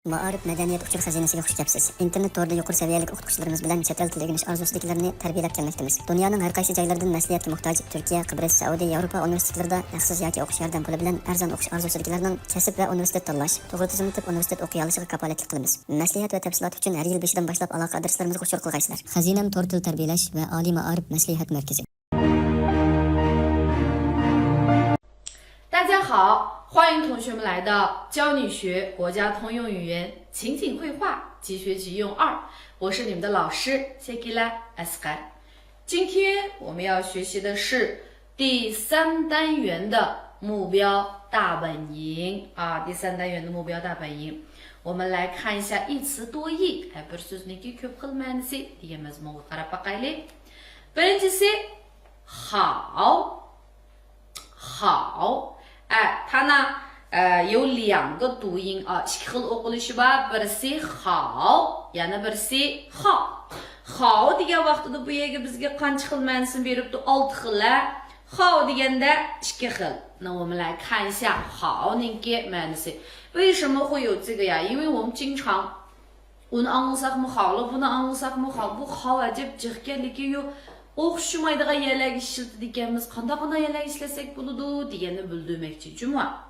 Ma'arif madaniyat uchur xazinasiga xush kelibsiz. Internet torida yuqori saviyali o'qituvchilarimiz bilan chet el tili o'rganish orzusidagilarni tarbiyalab kelmoqdamiz. Dunyoning har qaysi joylaridan maslahatga muhtoj Turkiya, Qibros, Saudiya, Yevropa universitetlarida haqsiz yoki o'qish yordam puli bilan arzon o'qish orzusidagilarning kasb va universitet tanlash, to'g'ri tizimli universitet o'qiy olishiga kafolatlik qilamiz. Maslahat va tafsilot uchun har yil 5dan boshlab aloqa adreslarimizga qo'shib qilgaysizlar. Xazinam tor til tarbiyalash va oliy ma'arif maslahat markazi. 大家好，欢迎同学们来到教你学国家通用语言情景绘画即学即用2，我是你们的老师 Sekila Asghar。今天我们要学习的是第3单元的目标大本营啊，第3单元的目标大本营。我们来看一下一词多义，bir so'zniki ko'p xil ma'nosi degan mazmunga qarab boqaylik. Birinchisi 好，好。 它呢有2个读音啊，2 xil o'qilishi bor. Birisi hao, yana birisi hao. Hao degan vaqtida bu yerga bizga qancha xil ma'nosini beribdi? 6 xil. Hao deganda 2 xil.那我们来看一下好ninki ma'nosi. 为什么会有这个呀？因为我们经常 uni anglashaqmi hao, buni anglashaqmi hao. Bu hao ajib jiqganligi yo'q. O'xshamaydigan yerlarga ishlatadiganmiz. Qanday yerlarga ishlasak bo'ladi deganni bildirmoqchi. Juma.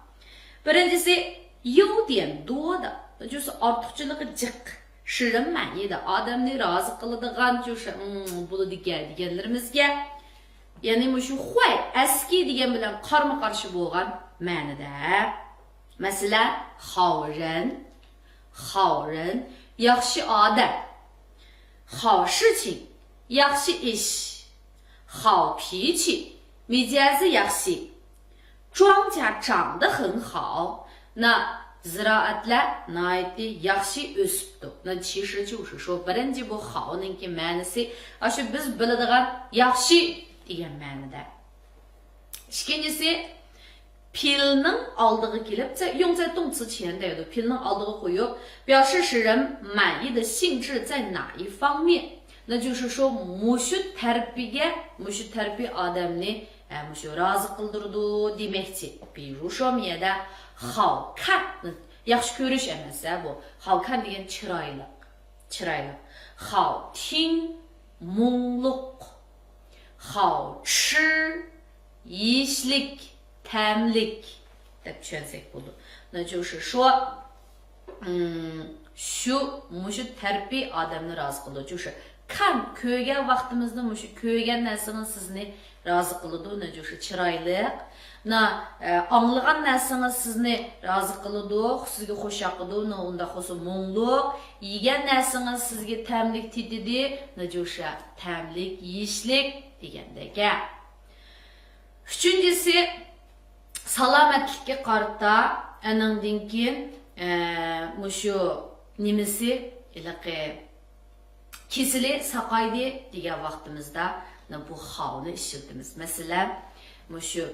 Birinchisi 优点多的，就是 ortiqchiligi jiq, 使人满意的, odamni rozi qiladigan, 就是 bo'ladigan deganlarimizga, ya'ni shu hoy, eski degan bilan qarama-qarshi bo'lgan ma'noda. Masalan, 好人, 好人, yaxshi odam, 好事情, yaxshi ish, 好脾气, mijazi yaxshi, 庄稼长得很好, 那 ziraatlar naiti yaxshi o'sibdi. 那其实就是说 birinchi bu ha'ninki ma'nosi shu biz biladigan yaxshi degan ma'noda. Ikkinchisi pilning oldiga kelib, 用在动词前的有 pilning oldiga qo'yib 表示使人满意的性质在哪一方面， 那就是说 mushu tarbiya odamni mushu rozi qildirdi demakchi. 比如说 bu yerda 好看 yaxshi ko'rish emas bu. 好看 degan chiroyli, chiroyli. 好听 mungluq, 好吃 yeyishlik, ta'mlik deb tushunsak bo'ladi. 那就是说 shu mushu tarbiya odamni rozi qiladi, 就是 看 ko'rgan vaqtimizda mushu ko'rgan narsani sizni rozi qiladi, 那就是 chiroyli. 那 anglagan narsangiz sizni rozi qiladi, sizga xush yoqadi, unda xusu mungluq. Yegan narsangiz sizga ta'mlik tetadi, 那就是 ta'mlik, yeyishlik degandek. Uchinchisi salomatlikka qarata, anandan keyin mushu nimasi ilaqi kesili saqaydi degan vaqtimizda bu haoni ishlatamiz. Masalan, mushu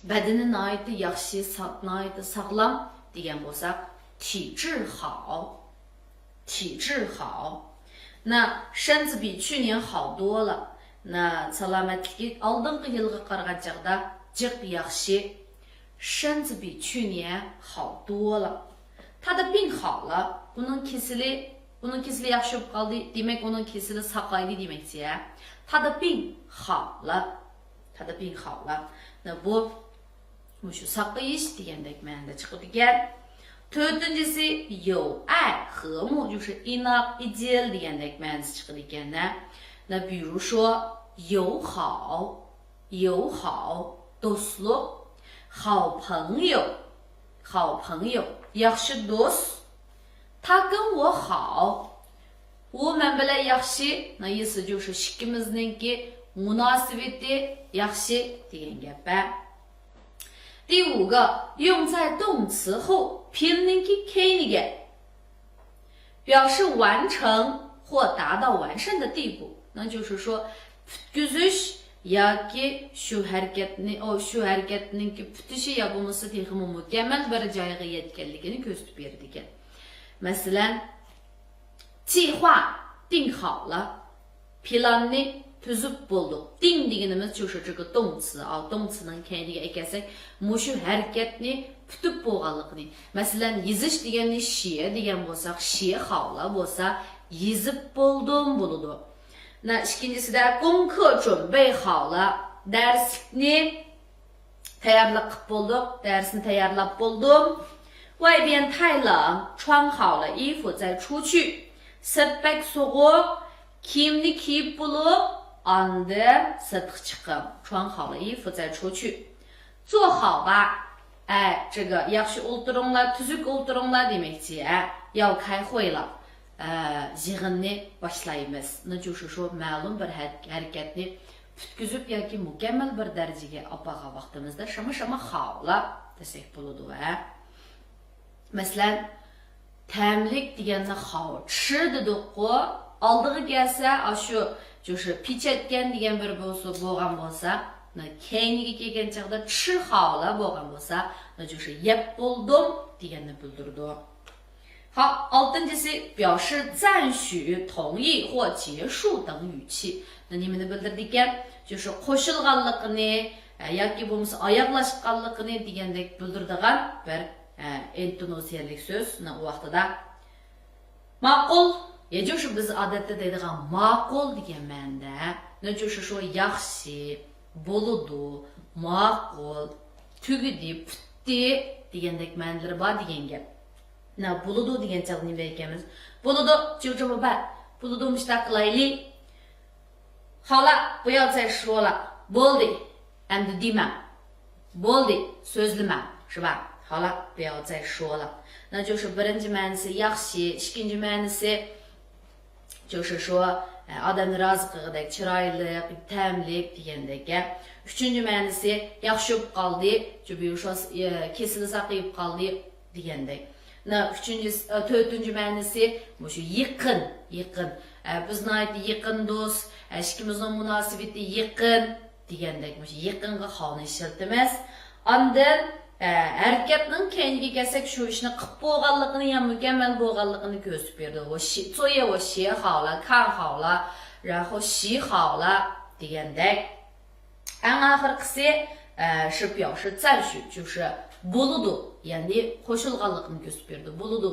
badani nihoyatda yaxshi, nihoyatda sog'lom degan bo'lsak, 体质好, 体质好. 那身子比去年好多了. 那 salomatlik oldingi yilga qaragan chaqda jiq yaxshi, 身子比去年好多了. 他的病好了, bunun kesili yaxshi bo'lib qoldi, demak uning kesili saqaydi demakchi. 他的病好了, 他的病好了. 那bu mushu saqayish degandek ma'noda chiqadigan. To'rtinchisi 有爱和睦, 就是 inoq, ideal degandek ma'nosi chiqadigan. 那比如说 友好, 友好 dostlik, 好朋友, 好朋友 yaxshi do'st. 他跟我好, 我们bilan yaxshi, 那意思就是 ikkimizningki munosabati yaxshi degan gap. 第5个 用在动词后 pilninki keyniga, 表示完成或达到完善的地步. 那就是说 putuzish yoki shu harakatninki putishi ya bo'lmasa texmi mukammal bir joyga yetganligini ko'rsatib berdi ekan. Masalan, 计划定好了, planni tuzib bo'ldik. Ding deganimiz就是这个动词啊，动词ning kendiga ekelsak, mushu harakatni putib bo'lganligini. Masalan, yizish deganni shiye degan bo'lsak, shiye xavla bo'lsa, yizib bo'ldim bo'ladi. Na ikkinchisida 功课准备好了, darsni tayyorlab bo'ldik, darsni tayyorlab bo'ldim. 外边太冷，穿好了衣服再出去。Sirtbak soğuk, kiyimni kiyib bo'lib, andin sirtqa chiqib, 穿好了衣服再出去。坐好吧，这个yaxshi o'ltiringlar, tuzuk o'ltiringlar demakchi, 要开会了。yig'inni boshlaymiz. Ne 就是说 ma'lum bir harakatni putkizib yoki mukammal bir darajaga olib borgan vaqtimizda shama xavla desak bo'ladi va masalan ta'mlik deganni xav chi dedik-ku, oldiga kelsa shu 就是 pichatgan degan bir bo'lgan bo'lsa, keyingi kelgan chaqda chi xavla bo'lgan bo'lsa, 那就是 yeb bo'ldim deganni bildirdi. 好，6是表示赞许、同意或结束等语气。那你们的bildirdigan就是qo'shilganligini yoki bo'lmasa oyoqlashganligini degandek bildiradigan bir intonasiyalik so'z. U vaqtida ma'qul, 也就是biz odatda deydigan ma'qul degan ma'noda, 那就是说 yaxshi, bo'ludi, ma'qul, tugidi, putdi degandek ma'nolar bor degan gap. Na buludu degan chaqni nima ekamiz? Buludu 就这么办. Buludu mushtaq qilaylik. 好了，不要再说了. Bo'ldi. Endi deyman. Bo'ldi, so'zlama, 是吧? 好了，不要再说了. 那就是 birinchi ma'nosi yaxshi, ikkinchi ma'nosi 就是说 odamni rozi qilgandek, chiroyli, ta'mlik degandek. Uchinchi ma'nosi yaxshi bo'lib qoldi,比如说 kesilib saqayib qoldi degandek. To'rtinchi ma'nosi shu yaqin. Bizni aytdi yaqin do'st, ikkimizning munosabati yaqin degandek, shu yaqinga xavni ishlatamiz. Ondan harakatning keyinga kelsak, shu ishni qilib bo'lganligini, ham mukammal bo'lganligini ko'rsatib berdi. 作业我写好了，看好了，然后洗好了degandek. Eng oxirgisi 是表示赞许，就是 bo'ludi, ya'ni qo'shilganligini ko'rsatib berdi. Bo'ludi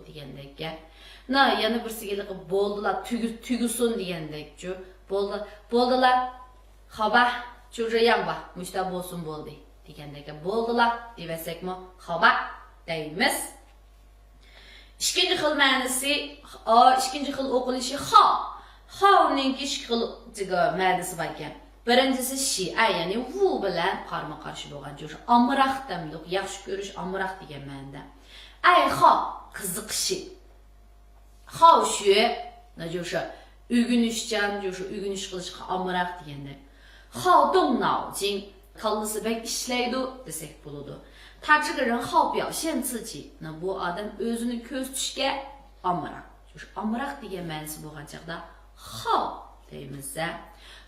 degandek. Na yana birsiga bo'ldilar, tugusin degandek-chu. Bo'ldilar. Xo'ba, cho'jayamba, mushta bo'lsin bo'ldi degandek. Bo'ldilar demasakmi, xo'ba deymiz. Ikkinchi xil ma'nosi, ikkinchi xil o'qilishi xo. Xoning ikki xil ma'nosi bor ekan. Birincisi shi, ya'ni vu bilan qarama-qarshi bo'lgan,就是amraq demdik, yaxshi ko'rish, amraq degan ma'noda. Xo, qiziqishi. Xo shu, 那就是o'rganishchan, 就是o'rganish qilishga amraq deganda. Xo dong脑筋, kallasi bek ishlaydi desak bo'ladi. 他这个人好表现自己, 那bu odam o'zini ko'rsatishga amraq, 就是amraq degan ma'nosi bo'lgan chaqda xo deymiz.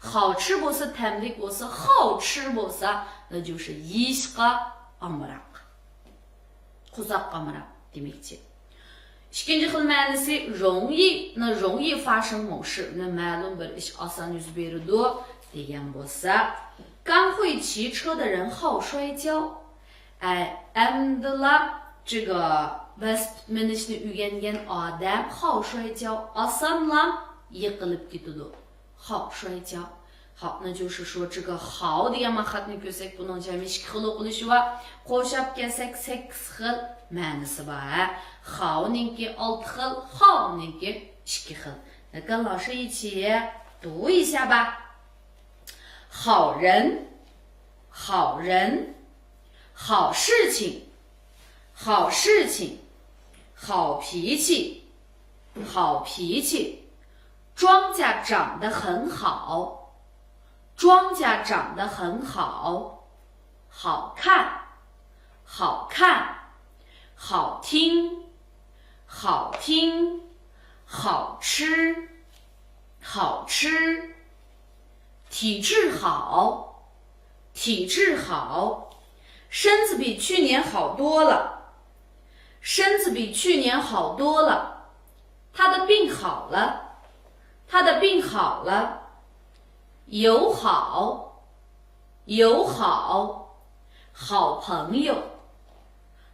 好吃bo'lsa, ta'mlik bo'lsa, 好吃bo'lsa, 那就是 yeyishga amraq. Qo'zaq amraq demakchi. Ikkinchi xil ma'nosi 容易, 那容易发生某事, 那 ma'lum bir ish oson yuz beradi degan bo'lsa, 刚会骑车的人好摔跤. Amdila 这个 biz minishni o'rgangan odam 好摔跤, osonlam yiqilib ketadi. 好摔跤. 好，那就是说这个好degan maqsadni ko'rsak, buning jami 2 xil o'qilishi va qo'shib kelsak 8 xil ma'nosi bor. 好ninki 6 xil, 好ninki 2 xil. 那跟老师一起读一下吧。好人，好人，好事情，好事情，好脾气，好脾气。庄稼长得很好，庄稼长得很好，好看，好看，好听，好听，好吃，好吃。体质好，体质好，身子比去年好多了，身子比去年好多了，他的病好了，他的病好了。友好，友好，好朋友，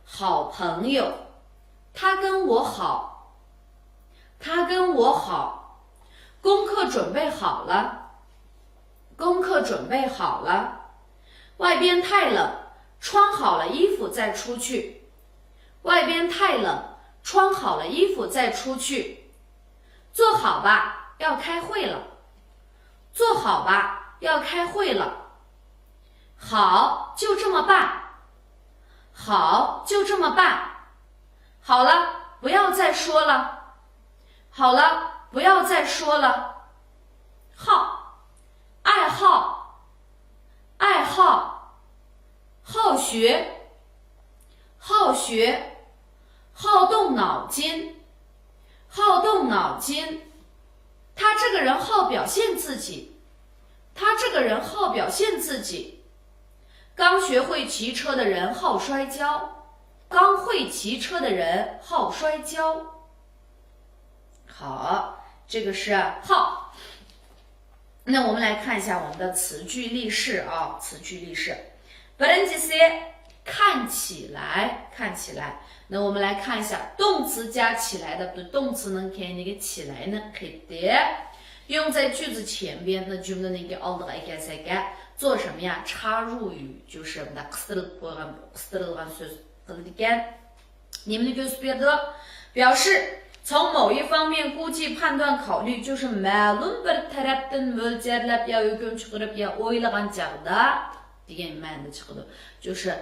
好朋友，他跟我好，他跟我好，功课准备好了，功课准备好了，外边太冷，穿好了衣服再出去，外边太冷，穿好了衣服再出去，坐好吧，要开会了，坐好吧，要开会了，好，就这么办，好，就这么办，好了，不要再说了，好了，不要再说了，好，爱好，爱好，好学，好学，好动脑筋，好动脑筋，他这个人好表现自己，他这个人好表现自己，刚学会骑车的人好摔跤，刚会骑车的人好摔跤。好，这个是好。那我们来看一下我们的词句例式啊，词句例式。번째看起来，看起来。那我们来看一下动词加起来的，动词能看那个起来呢，可以的，用在句子前边。那就那个aldığa kelsak做什么呀？插入语，就是mında qısırılgan söz qiladigan немni ko'rsatib berdi，表示从某一方面估计、判断、考虑，就是 ma'lum bir tarafdan mo'ljallab ya hukm chiqarib ya o'ylagan chaqda degan ma'noda chiqadi，就是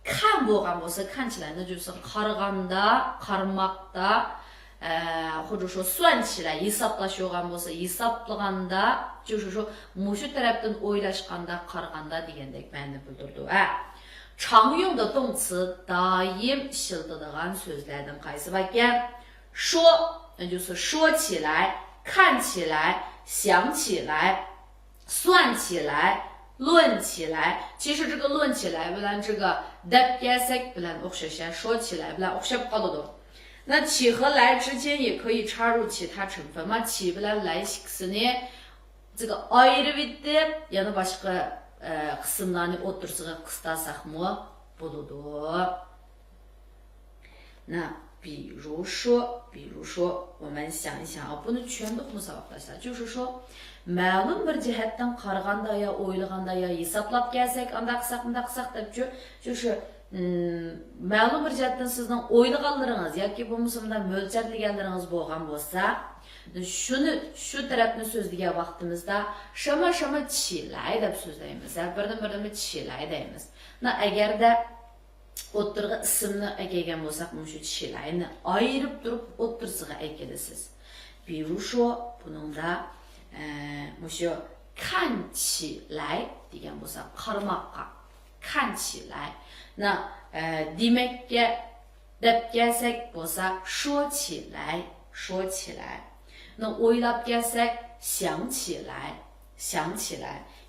看bo'lgan bo'lsa，看起来那就是qaraganda、qarmoqda，或者说算起来hisoblashgan bo'lsa hisoblaganda，就是说mushu tarafdan o'ylashganda qaraganda degandek ma'no bildirdi。常用的动词doim ishlatadigan so'zlardan qaysi ekan？说，那就是说起来、看起来、想起来、算起来、论起来。其实这个论起来bilan这个deb kelsak bilan o'xshash，说起来bilan o'xshab qoladi。那起和来之间也可以插入其他成分嘛？起bilan来ikkisini这个ayirib etib yana boshqa qismlarni o'rtasiga qistasaqmi bo'ladi。那比如说，我们想一想啊，不能全都musobaqalashlar，就是说ma'lum bir jihatdan qaraganda ya o'ylaganda ya hisoblab kelsak anda qilsak deb就是ma'lum bir jihatdan sizning o'ylaganlaringiz yoki bo'lmasa mo'ljallaganlaringiz bo'lgan bo'lsa shuni shu tarafni so'zlagan vaqtimizda shama chilay deb so'zlaymiz, birdan chilay deymiz. agarda o'ttirg'i ismni aytgan bo'lsak, shu chilayni ayirib turib o'ttirsiga aytasiz. 比如说 buningda shu 看起来 degan bo'lsa, qaramoqqa 看起来。那demakga deb kelsak bo'lsa, 说起来。那 o'ylab kelsak 想起来。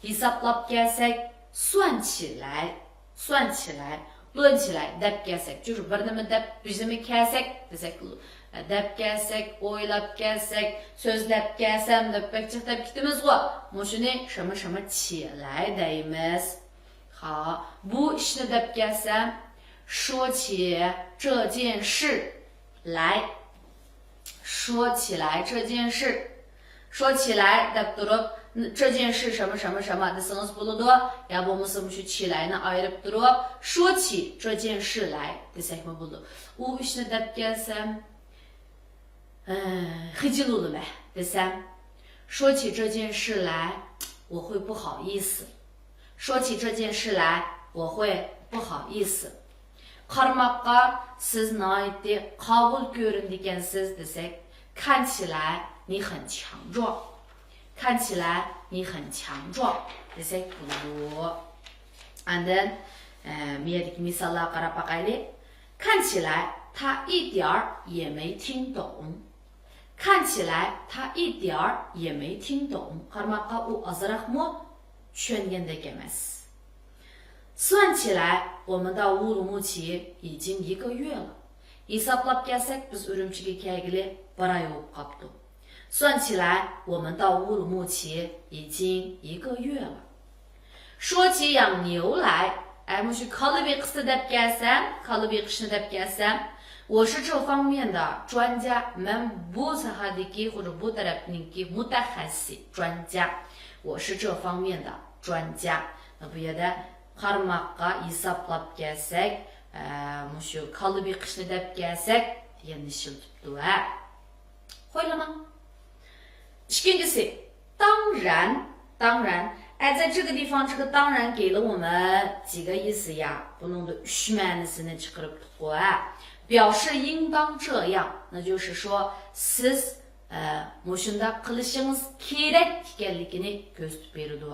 hisoblab kelsak 算起来。论起来 deb kelsak 就是bir nima deb bizmi kelsak desak deb kelsak o'ylab kelsak so'zlab kelsam deb bakchiqlab ketamiz-ku. Mushuni shama起来 deymiz. 好，bu ishni deb kelsam 说起这件事来。说起来这件事，说起来 deb turib这件事什么desangiz bo'ladi. Ya bo'lmasa shu chilayni ayirib turib 说起这件事来 desakmi bo'ladi. U ishni deb kelsam hijilulma desam 说起这件事来我会不好意思。说起这件事来我会不好意思。Qarmoqqa siz nihoyatda qabul ko'rindigansiz desak 看起来你很强壮。看起来你很强壮 desak bo'ladi. And then miyadagi misollar qarab boqaylik. 看起来他一点儿也没听懂。看起来他一点儿也没听懂。qarmoqqa u ozroqmi tushungandek emas. 算起来我们到乌鲁木齐已经1个月了。hisoblab kelsak biz Urumchiga kelgili 1 oy bo'lib qolibdi. 算起来，我们到乌鲁木齐已经1个月了。说起养牛来，我是这方面的专家，专家，我是这方面的专家。那不也得қармаққа исаплап келсек, мұшу қалыбы қышны деп келсек дегенді шылтыпту. 会了吗？ 이kinci, 当然，在这个地方，这个当然给了我们几个意思呀？不弄的üşmenlisini çıkarıp表示应当这样，那就是说 siz mushunda qilishimiz kerak ekanligini ko'rsatib beradi.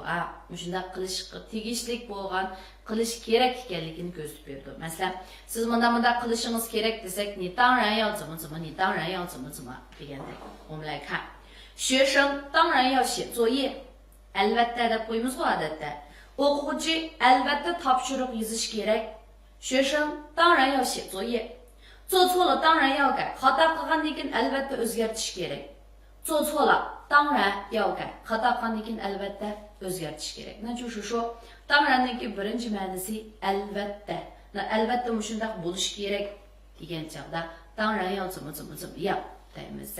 Mushunda qilishga tegishli bo'lgan, qilish kerak ekanligini ko'rsatib beradi. Masalan, siz bunda qilishingiz kerak desak,你当然要怎么怎么，你当然要怎么怎么 degandek. 我们来看，学生当然要写作业。Albatta deb qo'yamiz odatda. O'quvchi albatta topshiriq yozish kerak. 学生当然要写作业。做错了当然要改. Xato qilgandan keyin albatta o'zgartish kerak. 做错了当然要改. Xato qilgandan keyin albatta o'zgartish kerak. 那就是说, 当然dagi birinchi ma'nosi albatta. Albatta shunday bo'lish kerak degan chog'da 当然要怎么怎么怎么样 deymiz.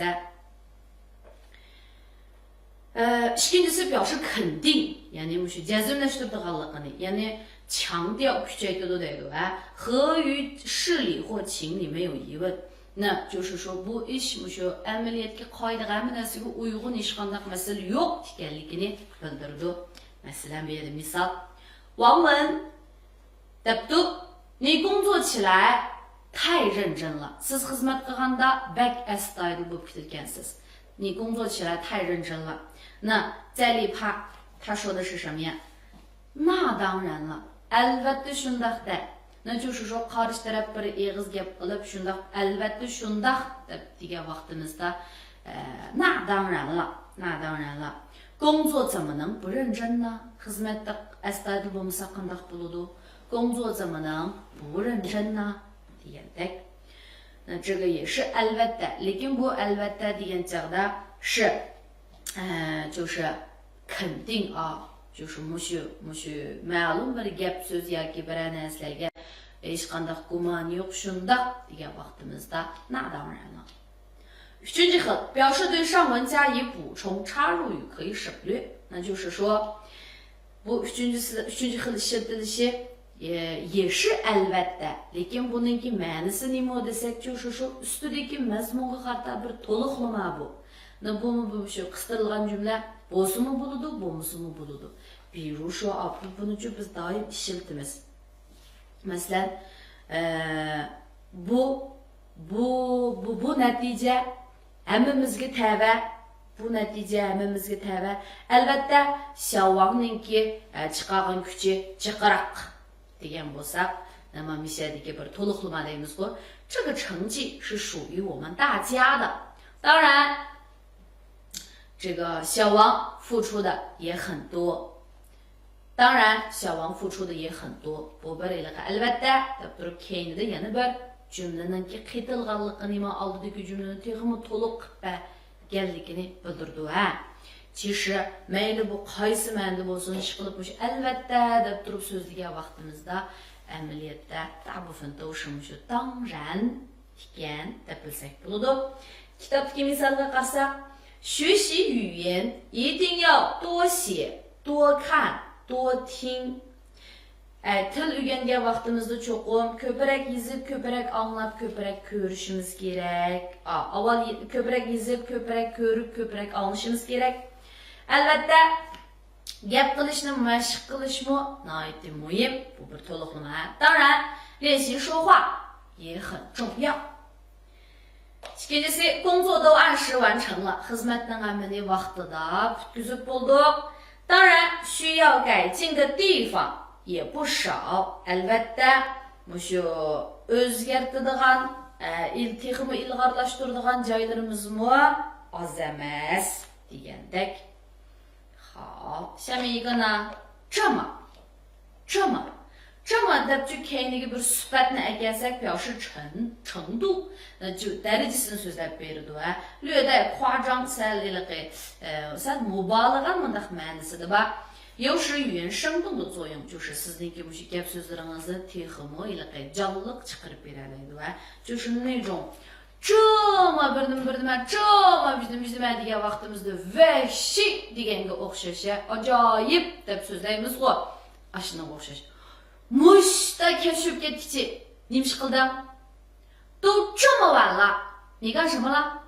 İkincisi 表示肯定, yani mushu jazmlashtirganligini, yani 强调 kuchaytirdi deydi. 和于事理或情里没有疑问. 那就是说 bu ish mushu amaliyotga qoidaga hamma narsaga uyg'un hech qanday masala yo'q ekanligini bildirdi. Masalan, bu yerda misol. 王文 debdi, 你工作起来太认真了. Siz xizmat qilganda bak astoydil bo'lib ketgansiz. 你工作起来太认真了. 那在里帕他说的是什么呀？那当然了 albatta shundaq da. 那就是说 qarshi taraf bir eg'iz gap qilib shundaq albatta shundaq deb degan vaqtimizda 那当然了 工作怎么能不认真呢？ xizmatda astoydil bo'lmasa qandoq bo'ladi? 工作怎么能不认真呢 degandek. 那这个也是 albatta, lekin bu albatta degan chog'da 是就是肯定啊, 就是mushu ma'lum bir gap so'z yoki bir narsalarga hech qanday gumon yo'q shundaq degan vaqtimizda 那当然了. Üçüncü xil, 表示对上文加以补充，插入语可以省略。那就是说， bu üçüncü xil ishlatilishi也是 albatta, lekin buningki ma'nosi nima desak, 就是说 ustidagi mazmunga qarata bir to'liqlama bu. Bu shu qisqartirilgan jumla bo'lsimi bo'ladi, bo'lmasimi bo'ladi. 比如说 buni biz doim ishlatamiz. Masalan, bu natija hammamizga tava. Bu natija hammamizga tava. Albatta, Xiaowangninki chiqargan kuchi jiqroq degan bo'lsak, nima mishadagi bir to'liqlama deymiz-ku. 这个成绩是属于我们大家的。当然 这个小王付出的也很多，当然小王付出的也很多。Bu bir albatta deb turib keyinida yana bir jumlaningki qaytilganligini, nima oldidagi jumlani texmi to'liq qilganligini bildirdi. 其实 mayli bu qaysi ma'noda bo'lsin, ish qilib shu albatta deb turib so'zlagan vaqtimizda amaliyotda ta'bufin shu 当然 ekan deb bilsak bo'ladi. Kitobdagi misolga qarasak, 学习语言一定要多写、多看、多听. Til o'rgangan vaqtimizda cho'qim ko'proq yozib, ko'proq anglab, ko'proq ko'rishimiz kerak. Avval ko'proq yozib, ko'proq ko'rib, ko'proq anglashimiz kerak. Albatta, gap qilishni mashq qilishmi nihoyatda muhim. Bu bir to'liqlama. 当然，练习说话也很重要. İkincisi, 工作都按时完成了. Xizmatning amalini vaqtida bitkazib bo'ldik. 当然，需要改进的地方也不少. Albatta, mushu o'zgartiradigan, texmi ilg'orlashtiradigan joylarimizmi oz emas degandek. Xo'p, 下面一个呢，这么这么的就看那个bir sifatni aytsak表示程度，那就darajasini so'zlab berdi va 略带夸张sal mubalag'a mundaq ma'nosida va 有使语言生动的作用，就是 sizniki mushu gap so'zlaringizni texmo iliqi jonliq chiqarib beradi va 就是那种这么bir nima这么bizma degan vaqtimizda vahshiy deganga o'xshashi ajoyib deb so'zlaymiz-ku. Ashunga o'xshash. Mushta kashib ketkichi. 你们是qildi? 都这么晚了，你干什么了？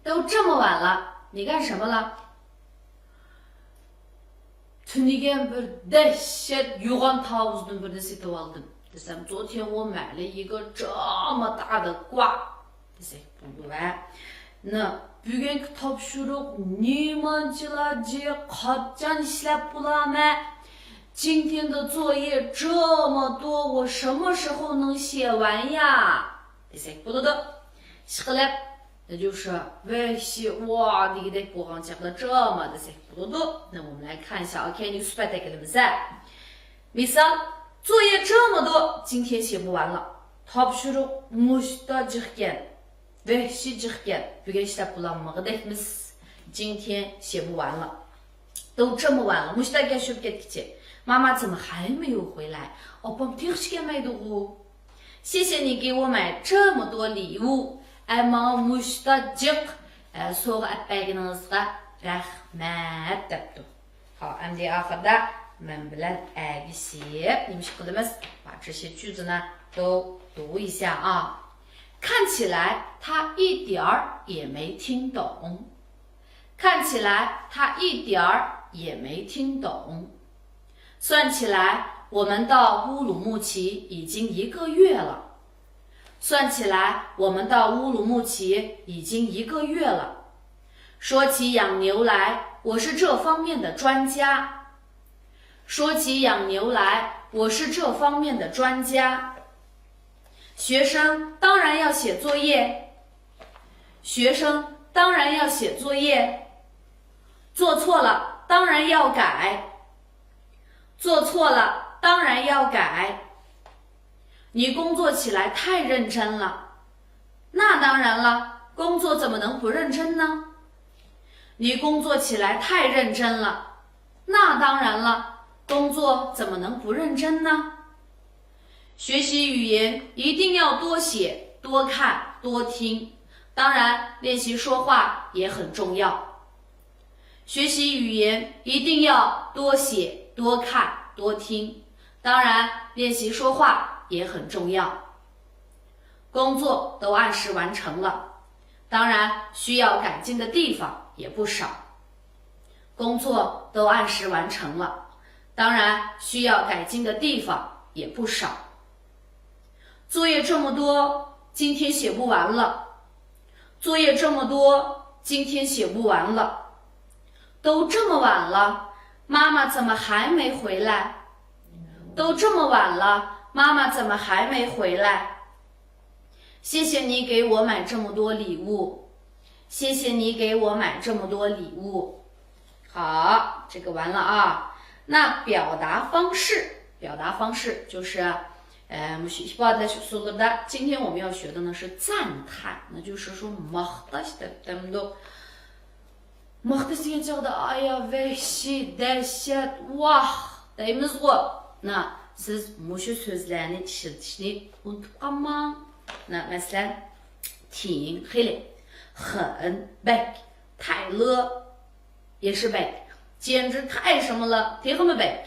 都这么晚了，你干什么了？Tunigen bir dehşet yugan tavuzdun birini setib aldım desem, 昨天我买了一个这么大的瓜 desek bo'ldi va na bugungi topshiriq nemanchilarji qachon ishlab bo'laman? 今天的作业这么多，我什么时候能写完呀 desek bo'ladi. Ishqilib, 那就是微细哇degidek bo'lgan chaqda 这么 desek bo'ladi. 那我们来看一下 OK 你 suhbatdagilarimiz. Misol, 作业这么多，今天写不完了. Topshiriq mushta jiqgan, vahshiy jiqgan, bugun ishlab bo'lolmag'idekmiz. 今天写不完了，都这么晚了 mushta kashib ketkichi. 妈妈怎么还没有回来？ opam texsh kelmaydi-ku. 谢谢你给我买这么多礼物. Ammo mushta jiq sovg'a olib berganingizga rahmat debdi. Hop, endi oxirida men bilan agishib nima ish qilamiz? 把这些句子呢都读一下啊。看起来他一点儿也没听懂。看起来他一点儿也没听懂。算起来，我们到乌鲁木齐已经1个月了。算起来，我们到乌鲁木齐已经1个月了。说起养牛来，我是这方面的专家。说起养牛来，我是这方面的专家。学生当然要写作业。学生当然要写作业。做错了，当然要改。做错了，当然要改。你工作起来太认真了。那当然了，工作怎么能不认真呢？你工作起来太认真了。那当然了，工作怎么能不认真呢？学习语言一定要多写、多看、多听，当然练习说话也很重要。学习语言一定要多写、多看、多听，当然练习说话也很重要。工作都按时完成了，当然需要改进的地方也不少。工作都按时完成了，当然需要改进的地方也不少。作业这么多，今天写不完了。作业这么多，今天写不完了。都这么晚了，妈妈怎么还没回来？都这么晚了，妈妈怎么还没回来？谢谢你给我买这么多礼物。谢谢你给我买这么多礼物。好，这个完了啊。那表达方式就是今天我们要学的呢是赞叹，那就是说maqtash deb maqtash degan chog'da aya vahshiy dahshat vah deymiz-ku. Na siz mushu so'zlarni ishlatishni unutib qolmang. Na masalan挺 xili 很 bek 太了也是 bek 简直太什么了 挺什么 bek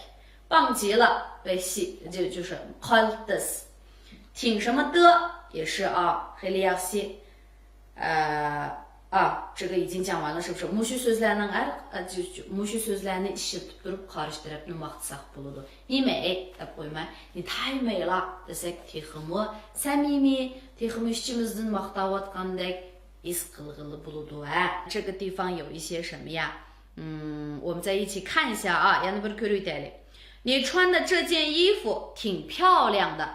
棒极了 vahshiy 就是 qaltis 挺什么的也是啊 xili yaxshi 这个已经讲完了，是不是？mushu so'zlarning mushu so'zlarni ishlatib turib qarshi tarafni maqtsaq bo'ladi. Imay deb qo'ymay, 你太美了 desak, texmi samimiy, texmi ishchimizdan maqtayotgandek his qilg'ili bo'ladi. 这个地方有一些什么呀？我们再一起看一下啊，yana bir ko'raylik. 你穿的这件衣服挺漂亮的.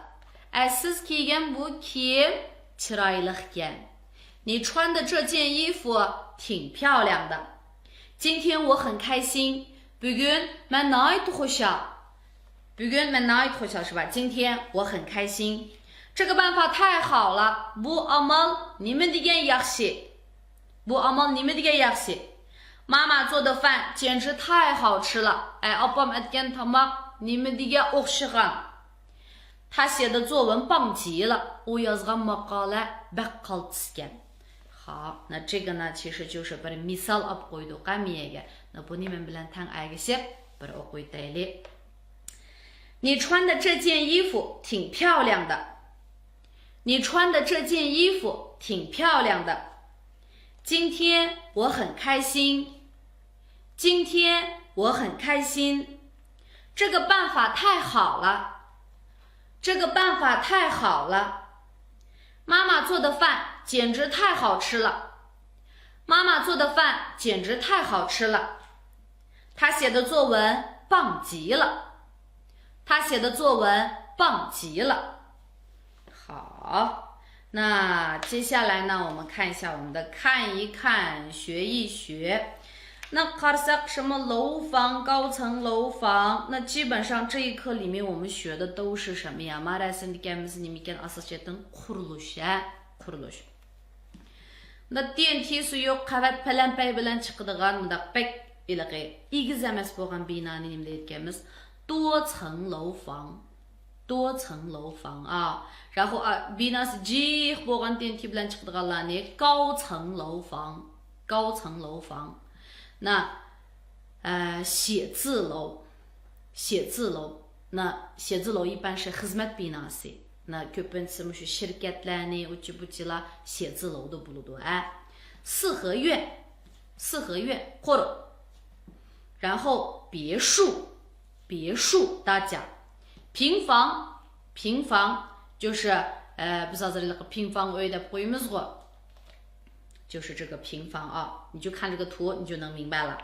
Siz kiygan bu kiyim chiroyli ekan. 你穿的这件衣服挺漂亮的。今天我很开心。Bugun men nihoyat xushal. Bugün ben nait hoşal是吧？今天我很开心。这个办法太好了。Bu amal nime degan yaxshi。Bu amal nime degan yaxshi。妈妈做的饭简直太好吃了。opam aytgan tamoq nime degan o'xshagan。他写的作文棒极了。U yozgan maqola baqqol tisgan。好，那这个呢，其实就是bir misal olib qo'ydik qamiyaga。那bu men bilan tang aygishib bir o'qib o'taylik。你穿的这件衣服挺漂亮的。你穿的这件衣服挺漂亮的。今天我很开心。今天我很开心。这个办法太好了。这个办法太好了。妈妈做的饭简直太好吃了。妈妈做的饭简直太好吃了。她写的作文棒极了。他写的作文棒极了。好，那接下来呢，我们看一下我们的看一看，学一学。那qarsak什么楼房，高层楼房，那基本上这一课里面我们学的都是什么呀？marasini deganimiz nima ekan? Asosiyatan qurilish, qurilish. Bunda电梯suv yo'q, qavat palampay bilan chiqadigan bundaq bek iliq, egiz emas bo'lgan binoni nima deyotganmiz? 多层楼房，多层楼房啊，然后binasi jiq bo'lgan电梯 bilan chiqadiganlarni 高层楼房，高层楼房。那写字楼，写字楼，那写字楼一般是 xizmat binasi， 那ko'pincha shu shirkatlarni uchi buchilar 写字楼都不多四合院，四合院或者，然后别墅。别墅大家，平房，平房就是不知道这里那个平房为的不用说，就是这个平房啊，你就看这个图你就能明白了。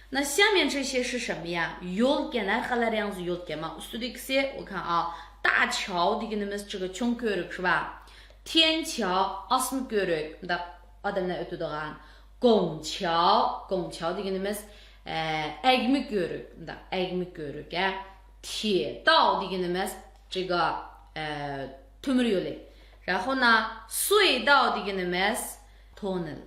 那下面这些是什么呀？yol genel样子 yol嘛，üstündeki我看啊，大桥deganimiz这个穷görük是吧？天桥 asını görük， da adamlar ötüdüğün， 拱桥，拱桥deganimiz egmi görük da egmi görük铁道deganimiz这个temir yolu， 然后呢隧道deganimiz tunnel，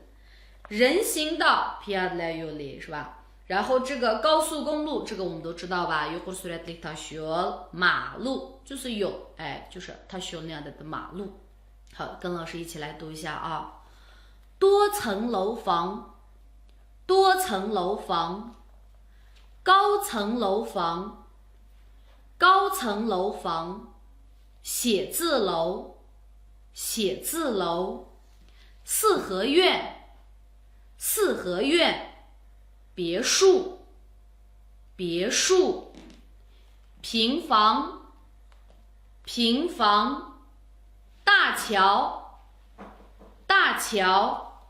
人行道 piyadeler yolu 是吧？然后这个高速公路这个我们都知道吧？yuqori süratli taşyol， 马路就是有就是taşyol那样的马路。好，跟老师一起来读一下啊，多层楼房。多层楼房，高层楼房，高层楼房，写字楼，写字楼，四合院，四合院，别墅，别墅，平房，平房，大桥，大桥，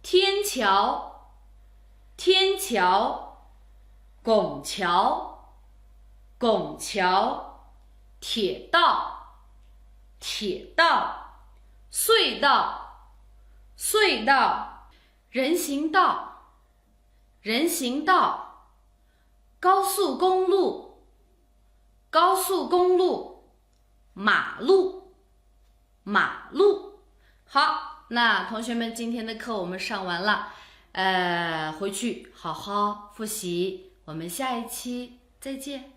天桥。天桥，拱桥，拱桥，铁道，铁道，隧道，隧道，人行道，人行道，高速公路，高速公路，马路，马路。好，那同学们，今天的课我们上完了。回去好好复习，我们下一期再见。